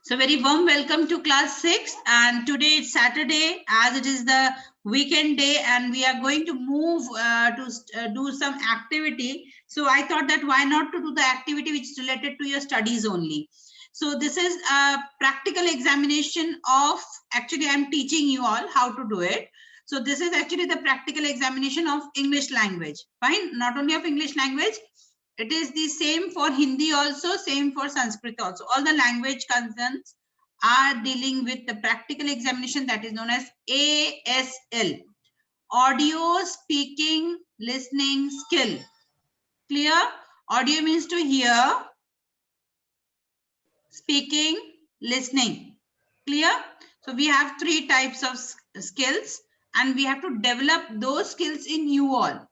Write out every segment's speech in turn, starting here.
So very warm welcome to class 6, and today it's Saturday as it is the weekend day, and we are going to move to do some activity. So I thought that why not to do the activity which is related to your studies only. So this is a practical examination of, actually I'm teaching you all how to do it. So this is actually the practical examination of English language. Fine, not only of English language, it is the same for Hindi also, same for Sanskrit also. All the language concerns are dealing with the practical examination that is known as ASL. Audio, speaking, listening, skill. Clear? Audio means to hear, speaking, listening. Clear? So we have three types of skills and we have to develop those skills in you all.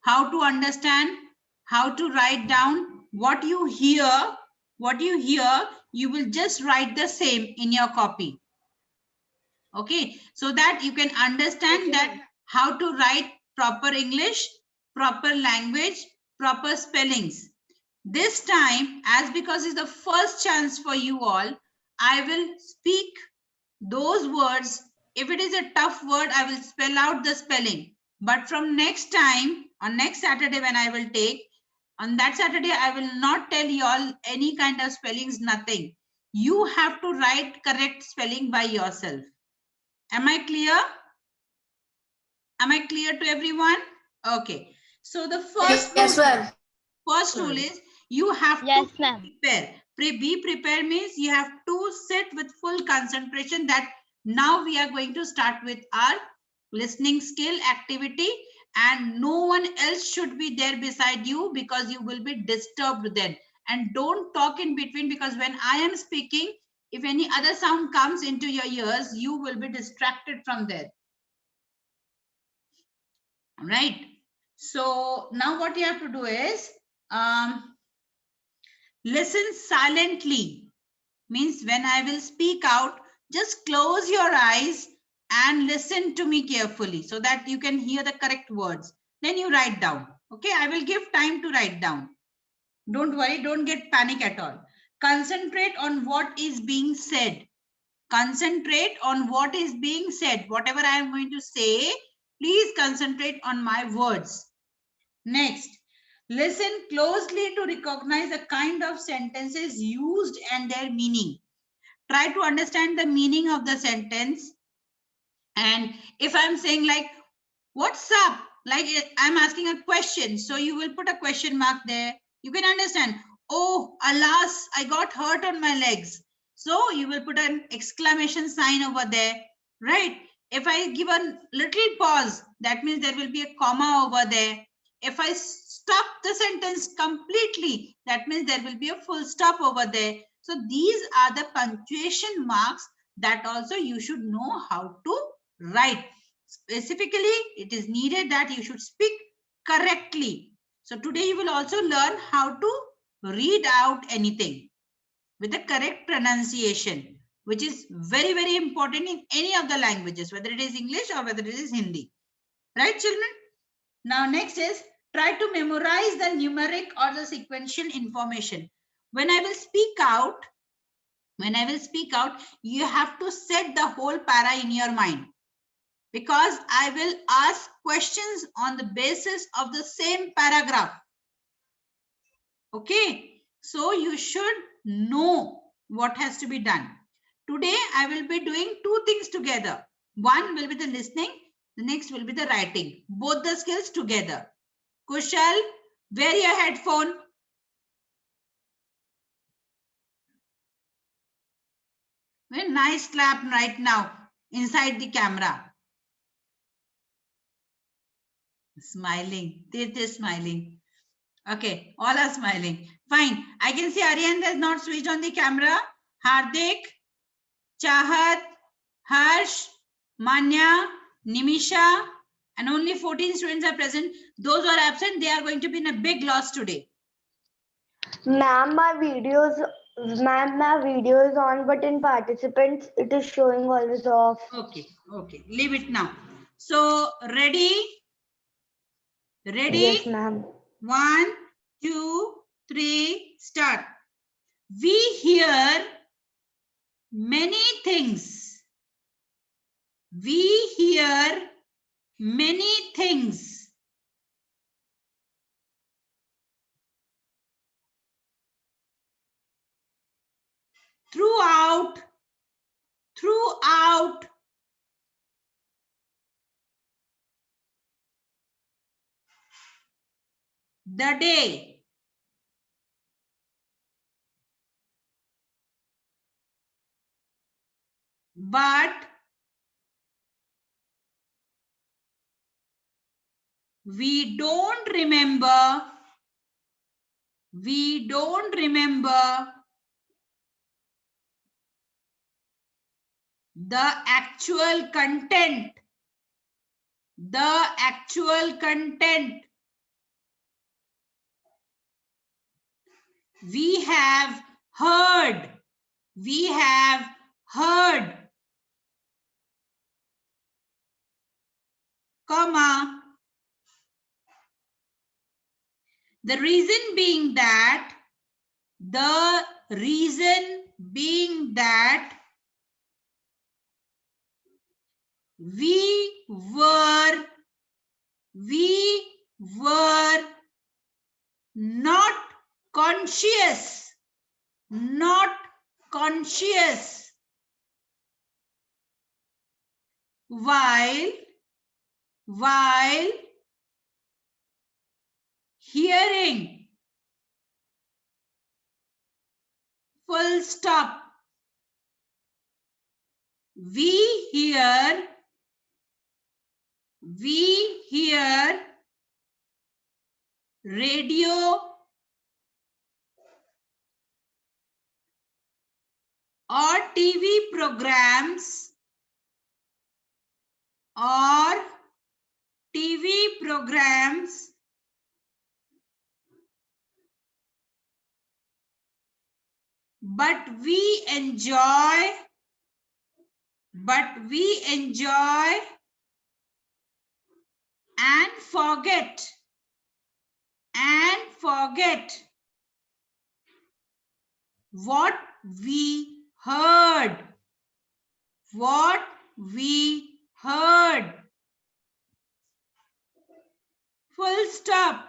How to understand, how to write down what you hear, you will just write the same in your copy. Okay, so that you can understand that how to write proper English, proper language, proper spellings. This time, as because it's the first chance for you all, I will speak those words. If it is a tough word, I will spell out the spelling. But from next time, on next Saturday when I will take, on that Saturday, I will not tell you all any kind of spellings, nothing. You have to write correct spelling by yourself. Am I clear? Am I clear to everyone? Okay. So the first rule is you have to prepare. Be prepared means you have to sit with full concentration that now we are going to start with our listening skill activity, and no one else should be there beside you because you will be disturbed then. And don't talk in between, because when I am speaking, if any other sound comes into your ears, you will be distracted from there. Right? So now what you have to do is listen silently. Means when I will speak out, just close your eyes and listen to me carefully so that you can hear the correct words. Then you write down. Okay, I will give time to write down. Don't worry, don't get panic at all. Concentrate on what is being said. Concentrate on what is being said. Whatever I am going to say, please concentrate on my words. Next, listen closely to recognize the kind of sentences used and their meaning. Try to understand the meaning of the sentence. And if I'm saying like, what's up? Like I'm asking a question. So you will put a question mark there. You can understand, oh, alas, I got hurt on my legs. So you will put an exclamation sign over there, right? If I give a little pause, that means there will be a comma over there. If I stop the sentence completely, that means there will be a full stop over there. So these are the punctuation marks that also you should know how to write. Specifically, it is needed that you should speak correctly. So today you will also learn how to read out anything with the correct pronunciation, which is very, very important in any of the languages, whether it is English or whether it is Hindi. Right, children? Now, next is try to memorize the numeric or the sequential information. When I will speak out, you have to set the whole para in your mind, because I will ask questions on the basis of the same paragraph. Okay, so you should know what has to be done. Today, I will be doing two things together. One will be the listening, the next will be the writing. Both the skills together. Kushal, wear your headphone. Very nice clap right now inside the camera. Smiling. They're smiling. Okay, all are smiling. Fine. I can see Aryan has not switched on the camera. Hardik, Chahat, Harsh, Manya, Nimisha, and only 14 students are present. Those who are absent, they are going to be in a big loss today. Ma'am, my video is on, but in participants, it is showing always off. Okay, okay. Leave it now. So, ready? Ready? Yes, ma'am. 1, 2, 3, start. We hear many things. We hear many things. Throughout the day. But we don't remember the actual content. We have heard, comma, the reason being that we were not conscious while hearing. Full stop. We hear radio or TV programs but we enjoy and forget what we heard. Full stop.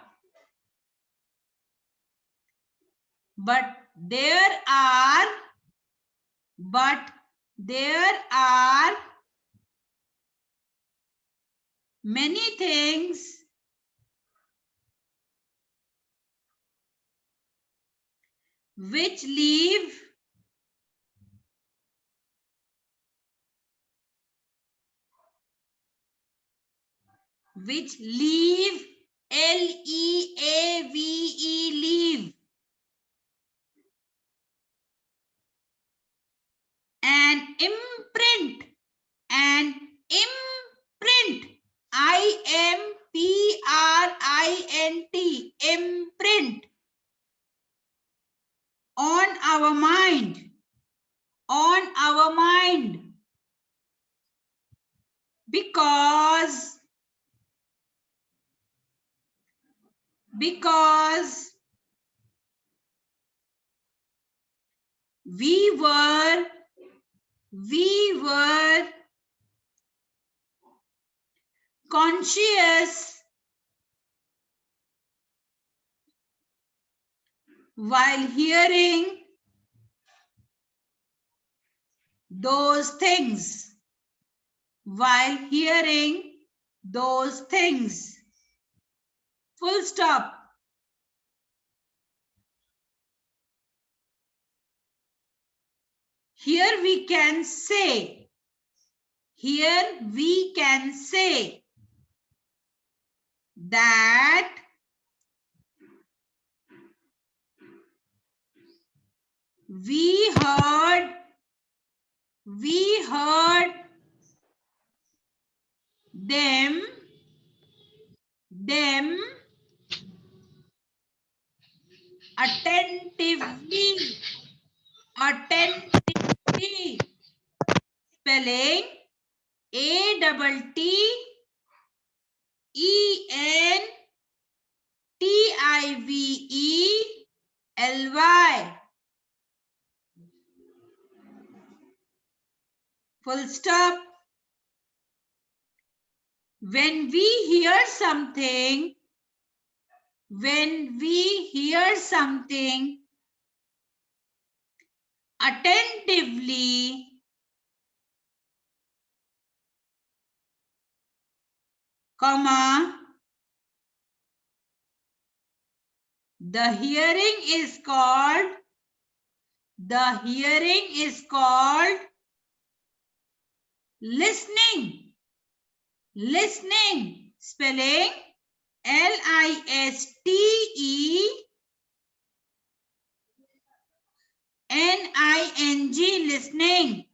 But there are many things which leave leave an imprint imprint on our mind because we were conscious while hearing those things. Full stop. Here we can say that we heard them attentively. Spelling ATTENTIVELY. Full stop. When we hear something, attentively, comma, the hearing is called listening. Listening, spelling L-I-S-T-E-N-I-N-G, listening.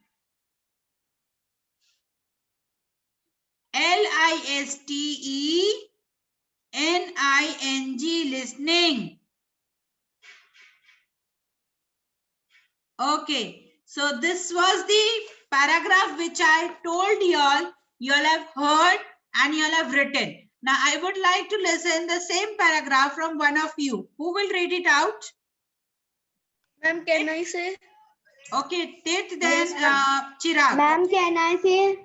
L-I-S-T-E-N-I-N-G, listening. Okay, so this was the paragraph which I told y'all. You all have heard and you all have written. Now I would like to listen the same paragraph from one of you. Who will read it out? Ma'am, can I say? Okay, Tit, then Yes, ma'am. Chirag. Ma'am, can I say?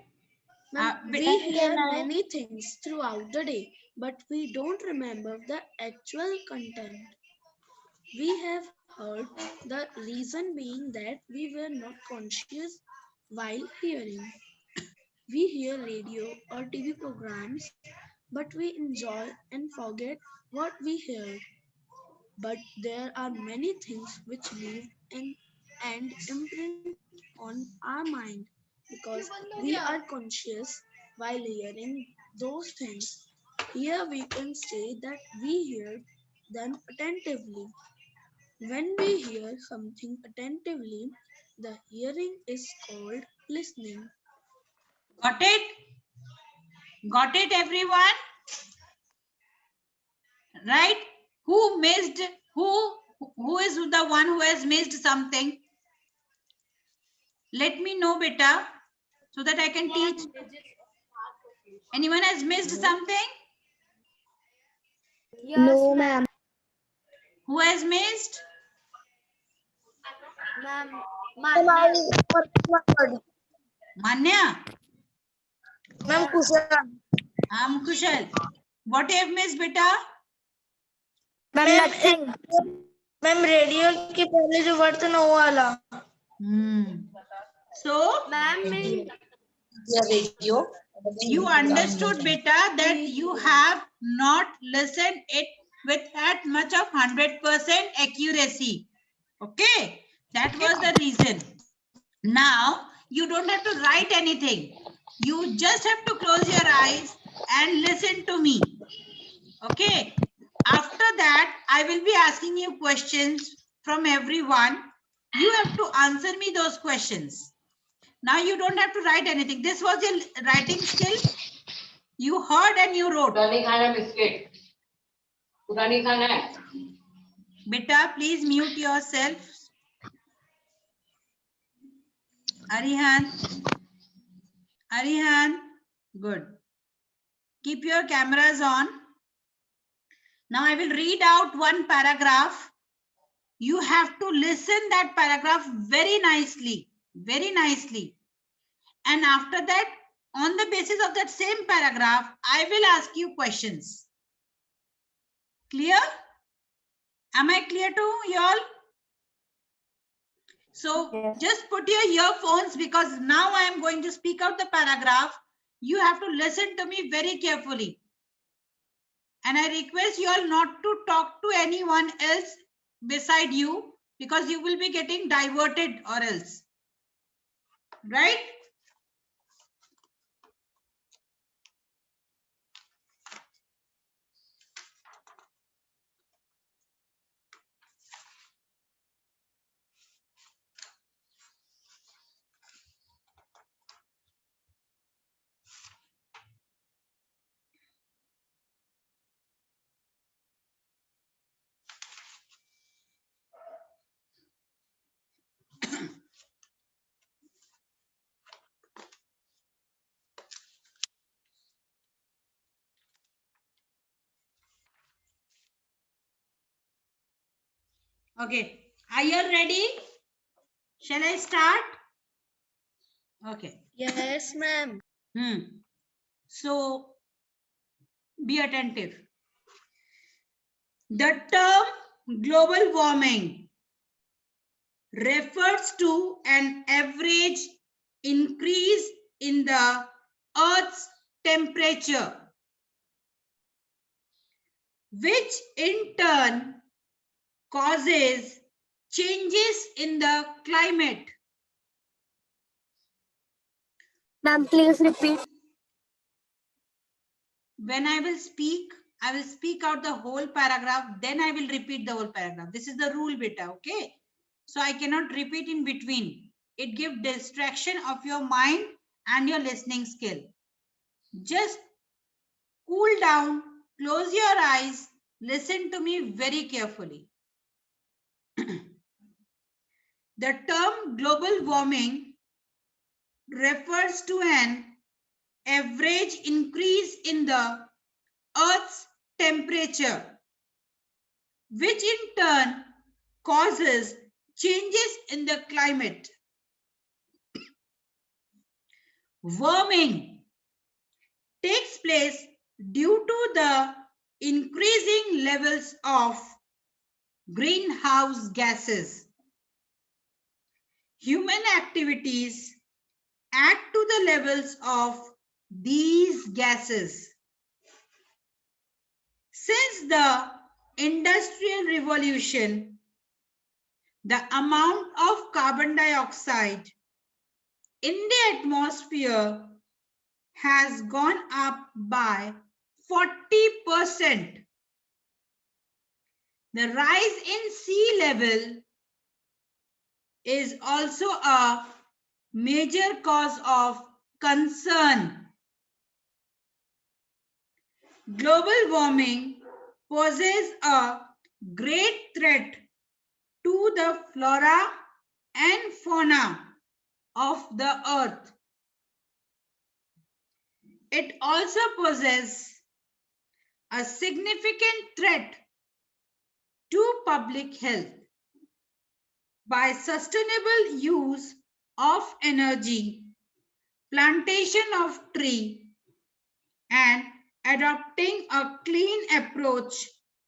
Ma'am, we beta, hear many things throughout the day, but we don't remember the actual content. We have heard, the reason being that we were not conscious while hearing. We hear radio or TV programs, but we enjoy and forget what we heard. But there are many things which leave and imprint on our mind because we are conscious while hearing those things. Here we can say that we hear them attentively. When we hear something attentively, the hearing is called listening. got it? Got it, everyone? Right? Who missed? Who is the one who has missed something? Let me know, beta, so that I can teach. Anyone has missed something? No, ma'am. Who has missed? Ma'am, Manya. Ma'am, Kushal. Kushal. What you have missed, beta? Ma'am nothing ma'am radio के पहले जो word था ना वो वाला So, ma'am, radio you understood, beta, that you have not listened it with that much of 100% accuracy. Okay, that was the reason. Now, you don't have to write anything. You just have to close your eyes and listen to me. Okay. After that, I will be asking you questions from everyone. You have to answer me those questions. Now you don't have to write anything. This was your writing skill. You heard and you wrote. Beta, please mute yourself. Arihan. Arihan. Good. Keep your cameras on. Now I will read out one paragraph. You have to listen that paragraph very nicely. Very nicely. And after that, on the basis of that same paragraph, I will ask you questions. Clear? Am I clear to you all? So yes. just put your earphones because now I am going to speak out the paragraph. You have to listen to me very carefully. And I request you all not to talk to anyone else beside you because you will be getting diverted or else. Right? Okay. Are you ready? Shall I start? Okay. Yes, ma'am. So be attentive. The term global warming refers to an average increase in the Earth's temperature, which in turn causes changes in the climate. Ma'am, please repeat. When I will speak out the whole paragraph, then I will repeat the whole paragraph. This is the rule, beta, okay? So I cannot repeat in between. It gives distraction of your mind and your listening skill. Just cool down, close your eyes, listen to me very carefully. The term global warming refers to an average increase in the Earth's temperature, which in turn causes changes in the climate. Warming takes place due to the increasing levels of greenhouse gases. Human activities add to the levels of these gases. Since the Industrial Revolution, the amount of carbon dioxide in the atmosphere has gone up by 40%. The rise in sea level is also a major cause of concern. Global warming poses a great threat to the flora and fauna of the earth. It also poses a significant threat to public health by sustainable use of energy, plantation of tree, and adopting a clean approach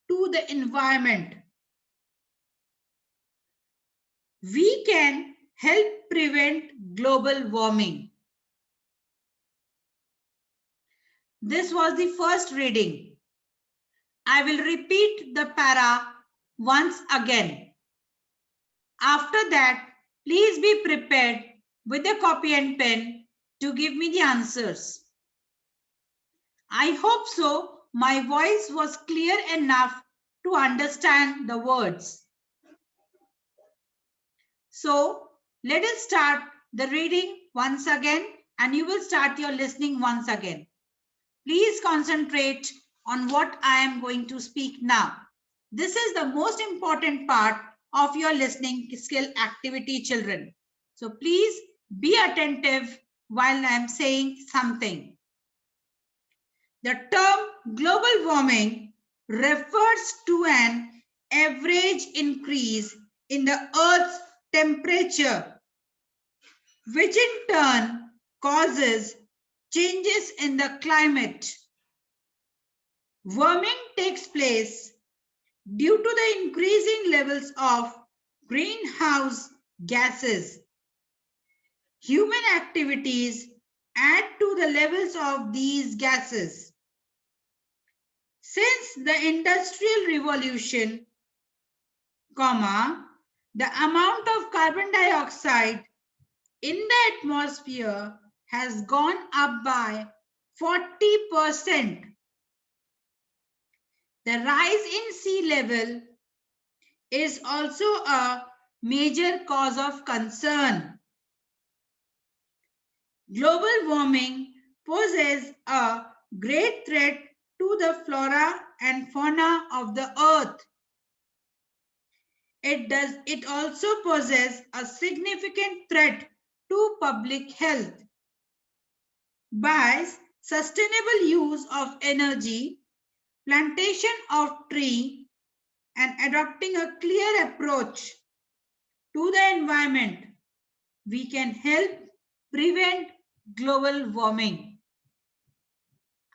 to the environment. We can help prevent global warming. This was the first reading. I will repeat the para once again. After that, please be prepared with a copy and pen to give me the answers. I hope so. My voice was clear enough to understand the words. So let us start the reading once again, and you will start your listening once again. Please concentrate on what I am going to speak now. This is the most important part of your listening skill activity, children. So please be attentive while I am saying something. The term global warming refers to an average increase in the Earth's temperature, which in turn causes changes in the climate. Warming takes place due to the increasing levels of greenhouse gases. Human activities add to the levels of these gases. Since the Industrial Revolution, the amount of carbon dioxide in the atmosphere has gone up by 40%. The rise in sea level is also a major cause of concern. Global warming poses a great threat to the flora and fauna of the earth. It also poses a significant threat to public health. By sustainable use of energy, plantation of tree, and adopting a clear approach to the environment, we can help prevent global warming?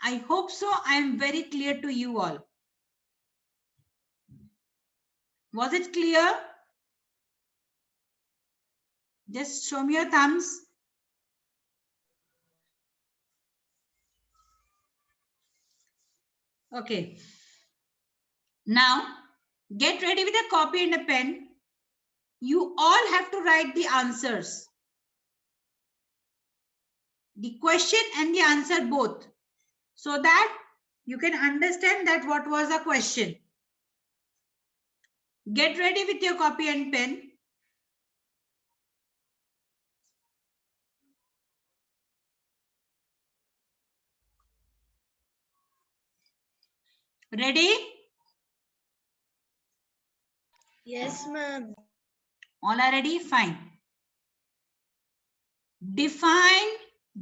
I hope so. I am very clear to you all. Was it clear? Just show me your thumbs. Okay. Now, get ready with a copy and a pen. You all have to write the answers. The question and the answer both. So that you can understand that what was the question. Get ready with your copy and pen. Ready? Yes, ma'am. All are ready? Fine. Define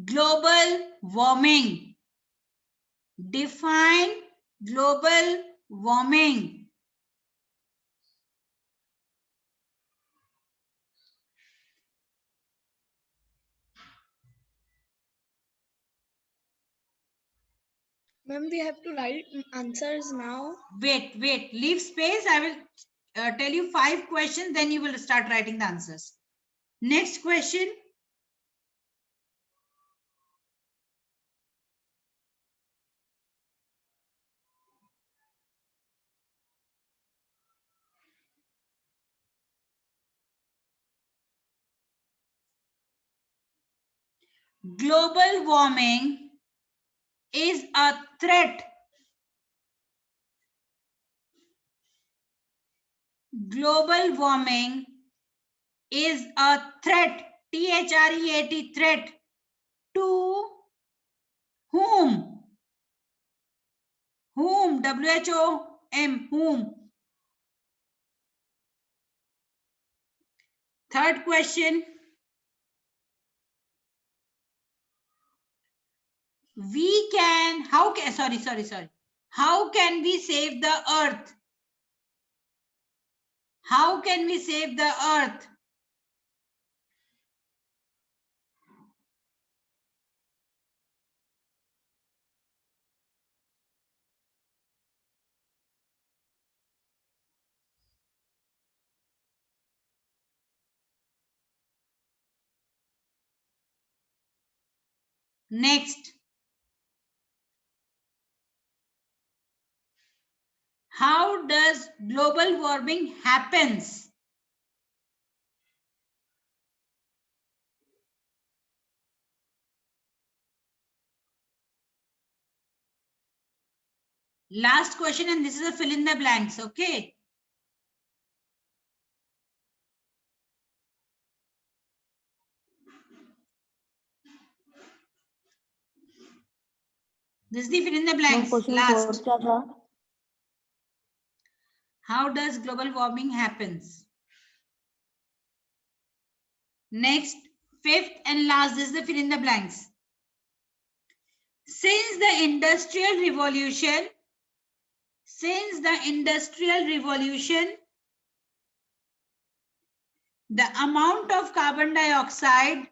global warming. Define global warming. Ma'am, we have to write answers now. Wait, leave space. I will tell you 5 questions, then you will start writing the answers. Next question. Global warming is a threat. Global warming is a threat. T-H-R-E-A-T, threat. To whom? Whom? W-H-O-M, whom? Third question. We can, how can, sorry. How can we save the earth? How can we save the earth? Next. How does global warming happens? Last question, and this is a fill in the blanks, okay? This is the fill in the blanks. Last. How does global warming happens? Next, fifth and last, this is the fill in the blanks. Since the Industrial Revolution, the amount of carbon dioxide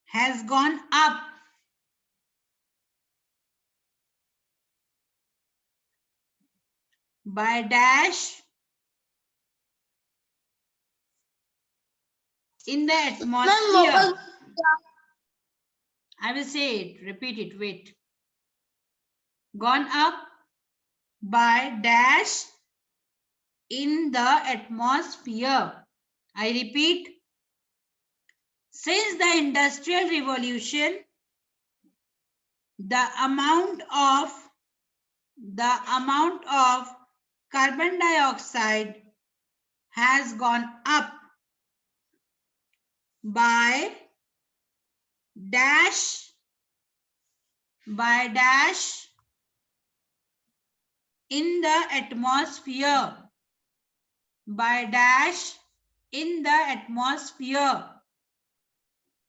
has gone up by dash in the atmosphere. I will say it, repeat it, wait. Gone up by dash in the atmosphere. I repeat, since the Industrial Revolution, the amount of carbon dioxide has gone up by dash in the atmosphere. By dash in the atmosphere.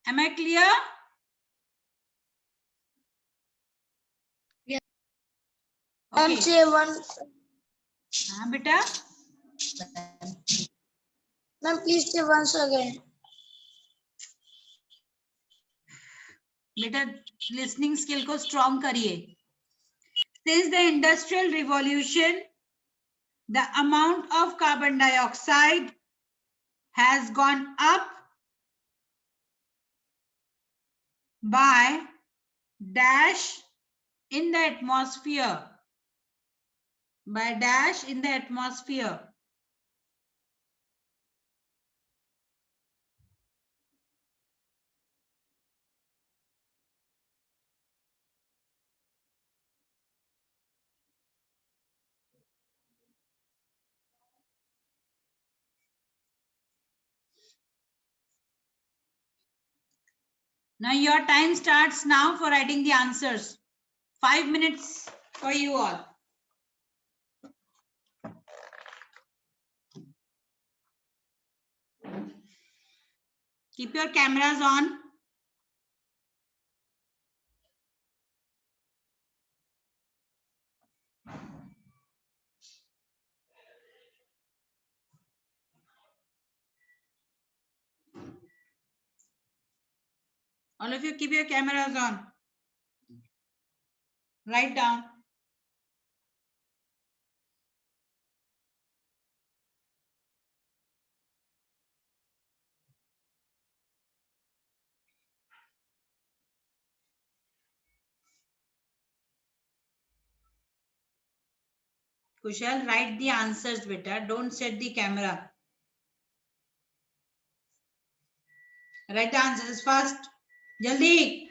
Am I clear? Yeah. Okay. Say one. हाँ बेटा. Ma'am, please say once again. बेटा listening skill को strong करिए. Since the industrial revolution, the amount of carbon dioxide has gone up by dash in the atmosphere. By dash in the atmosphere. Now your time starts now for writing the answers. 5 minutes for you all. Keep your cameras on. All of you keep your cameras on. Write down. Kushal, write the answers, beta. Don't set the camera. Write the answers fast. Jaldi.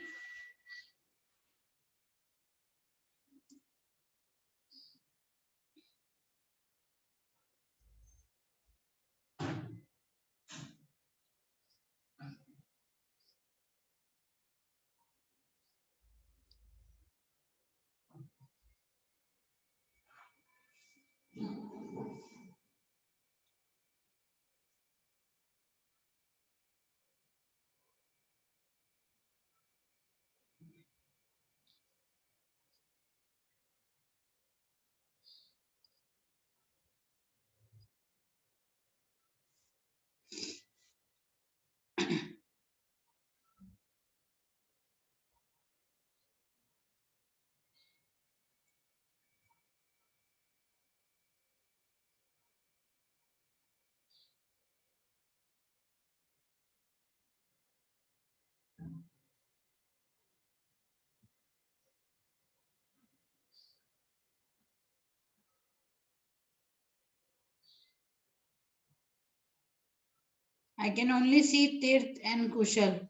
I can only see Tirth and Kushal.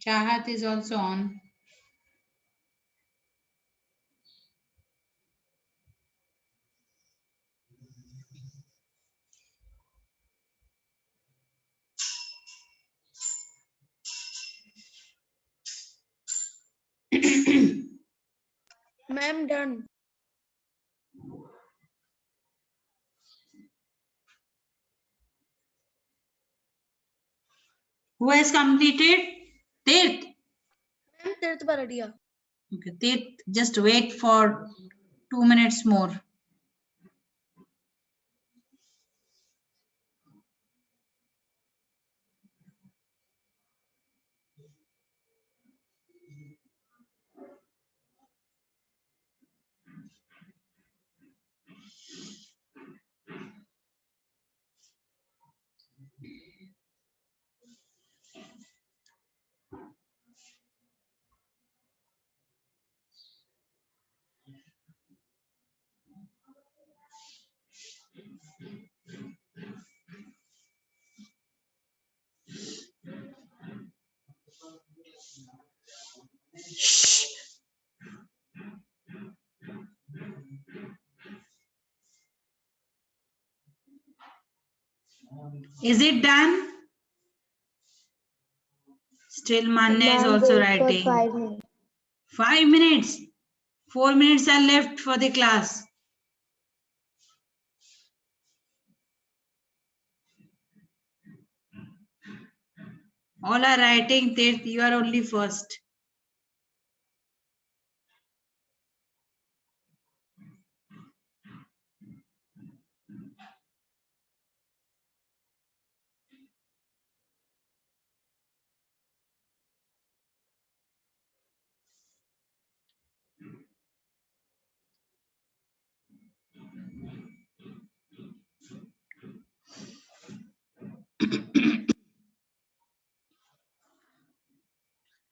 Chahat is also on. Ma'am, done. Who has completed? Tirth. Ma'am, Tirth Baradia. Okay, Tirth, just wait for 2 minutes more. Is it done? Still Manya is Ma'am, also wait for writing. 5 minutes. 5 minutes. 4 minutes are left for the class. All are writing. Tirth, you are only first.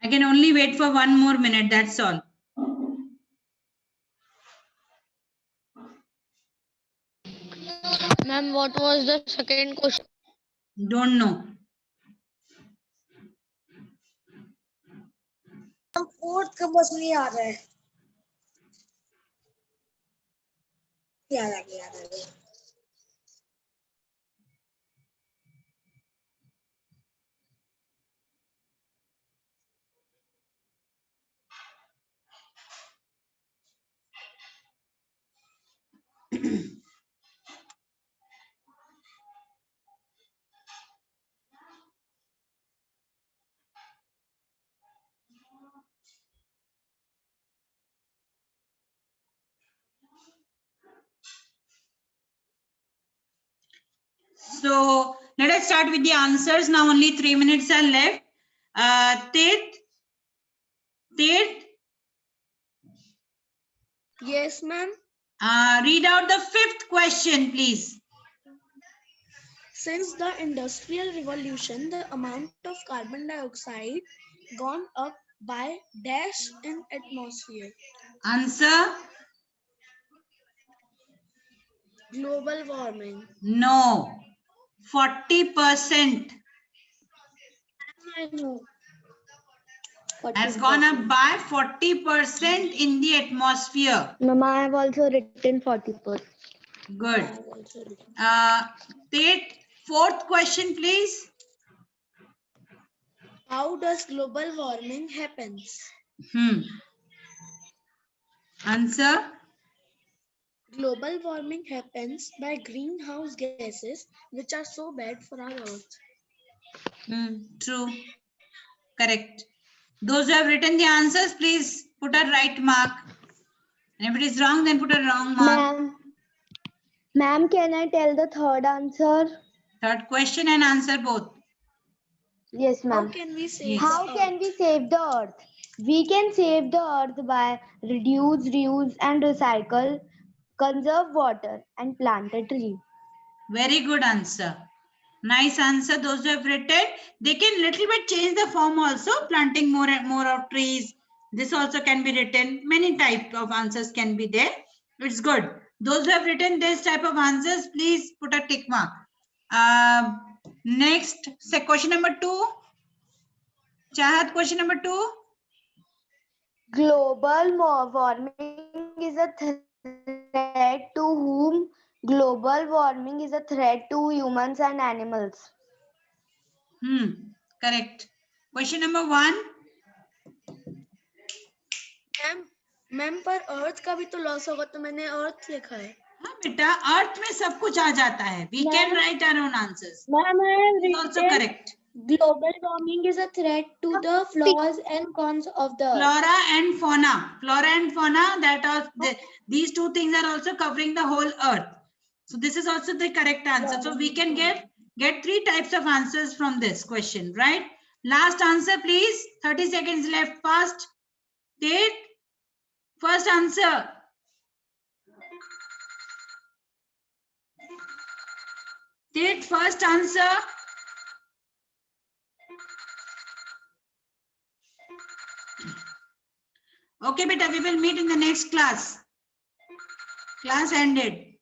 I can only wait for 1 more minute, that's all. Ma'am, what was the second question? Don't know. Fourth का बस नहीं आ रहा है याद आ गया So let us start with the answers. Now only 3 minutes are left. Ted, Yes, ma'am. read out the 5th question, please. Since the Industrial Revolution, the amount of carbon dioxide gone up by dash in atmosphere. Answer? Global warming. No. 40%. I know. Has gone up by 40% in the atmosphere. Ma'am, I have also written 40%. Good. Tate, 4th question, please. How does global warming happens? Answer? Global warming happens by greenhouse gases, which are so bad for our earth. True. Correct. Those who have written the answers, please put a right mark. And if it is wrong, then put a wrong mark. Ma'am, can I tell the third answer? Third question and answer both. Yes, How ma'am. can we save Yes. How the can earth? we save the earth? We can save the earth by reduce, reuse and recycle, conserve water and plant a tree. Very good answer. Nice answer. Those who have written, they can little bit change the form also, planting more and more of trees. This also can be written. Many type of answers can be there. It's good. Those who have written this type of answers, please put a tick mark. Next, question number 2. Chahat, question number 2. Global warming is a threat to whom? Global warming is a threat to humans and animals. Correct. Question number 1. Ma'am पर अर्थ का भी तो loss होगा तो मैंने अर्थ लिखा है हाँ बेटा, अर्थ में सब कुछ आ जाता है. We can write our own answers. Ma'am, I have It's also correct. global warming is a threat to the flaws and cons of the earth. Flora and fauna. Flora and fauna, that are these two things are also covering the whole earth. So this is also the correct answer. So we can get 3 types of answers from this question, right? Last answer, please. 30 seconds left. Fast. Tate, first answer. Tate, first answer. Okay, beta, we will meet in the next class. Class ended.